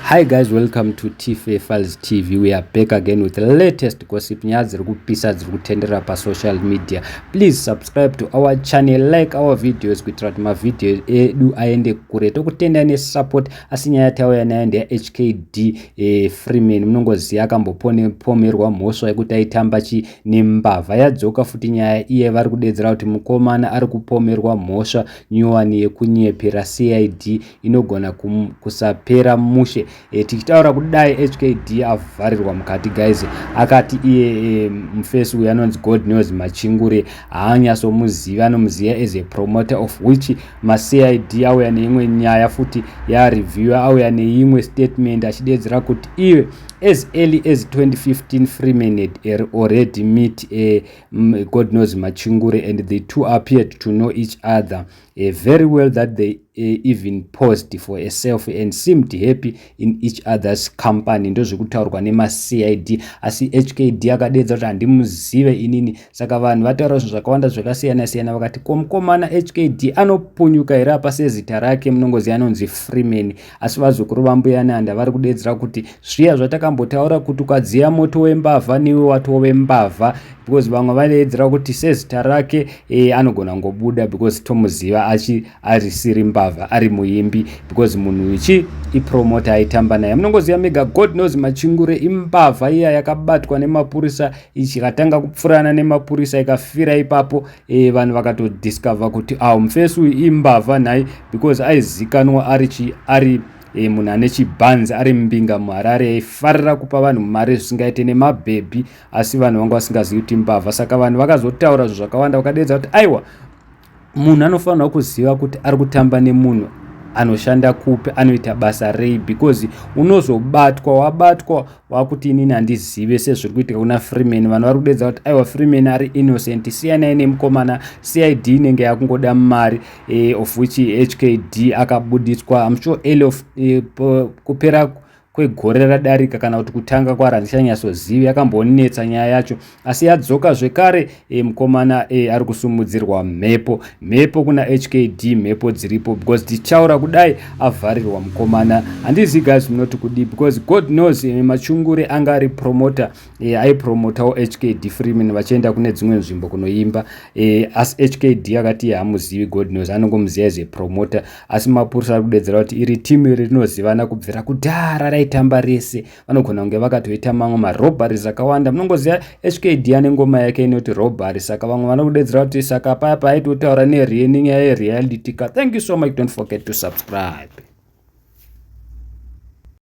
Hi guys, welcome to TFA Files TV. We are back again with the latest gossip nyaya dziri kupisa dziri kutendera pa social media. Please subscribe to our channel, like our videos kuitira kuti mavideo edu aende kure. Tokutenda ne support asi nyaya tauya nayo ndi Hkd Freeman. Munongoziya akambopomerwa mhosva yekuti aitamba nembavha. Yadzoka futi nyaya iye vari kudedzera kuti mukomana ari kupomerwa mhosva nyowani yekunyepera CID inogona kusapera mushe. Tichitaura kudai Hkd avharirwa mukati guys. Akati iye mufesi uyu anonzi God knows machingure haanyasomuziva, anomuziva as a promoter of which ma-CID auya neimwe nyaya futi yareviewer auya neimwe statement achidedzera kuti iwe as early as 2015 Freeman had already met God knows machingure and the two appeared to know each other very well, that they even posed for a selfie and seemed happy in each other's company. Ndo zvekutaurwa nema-CID asi Hkd akadedza kuti handimuzive inini. Saka vanhu vataura zvinhu zvakawanda zvakasiyana siyana vakati komukomana Hkd anopunyuka here apa sezita rake munongoziva anonzi Freeman. Asi vazukuru vambuyananda vari kudedzera kuti zviya zvatakambotaura kuti ukadziya moto wembavha niwe watove mbavha, because vamwe vanededzera kuti sezita rake anogona ngobuda because tomuziva arisiri mbavha, ari muimbi, because munhu ichi ipromota aitamba naye. Munongoziva mega God knows machingure imbavha iya yakabatwa nemapurisa ichikatanga kupfurana nemapurisa ikafira ipapo. Vanhu vakatodiscover kuti mufesi uyu imbavha naye because aizikanwa ari munhu ane chibhanzi, ari mbinga muHarare, aifarira kupa vanhu mari zvisingaite nemabhebhi, asi vanhu vanga vasingazivi kuti mbavha. Saka vanhu vakazotaura zvinhu zvakawanda vakadedza kuti aiwa, munhu anofanira kuziva kuti ari kutamba nemunhu anoshanda kupi, anoita basa rei, because wabatwa wakuti inini handizive sezviri kuitika kuna Freeman. Vanhu vari kudedza kuti aiwa Freeman ari innocent, siyanai nemukomana, CID inenge yakungoda mari, of which Hkd akabudiswa I'm sure early of kupera kwegore radarika kana kuti kutanga kwaro handichanyasozivi, yakambonetsa nyaya yacho. Asi yadzoka zvekare mukomana ari kusumudzirwa mhepo kuna Hkd, mhepo dziripo, because tichaura kudai avharirwa mukomana. Handizivi guys munoti kudii, because God knows machingure anga ari promoter, aipromotawo Hkd Freeman vachienda kune dzimwe nzvimbo kunoimba, asi Hkd akati hamuzivi God knows, anongomuziva as a promoter. Asi mapurisa ari kudedzera kuti iri timu rinozivana kubvira kudhara raitamba rese, vanogona kunge vakatoita mamwe marobberies akawanda. Munongoziva Hkd ane ngoma yake inoti Robbery, saka vamwe vanokudedzera kuti saka paya paaitotaura nenyaya yereality. Thank you so much, don't forget to subscribe.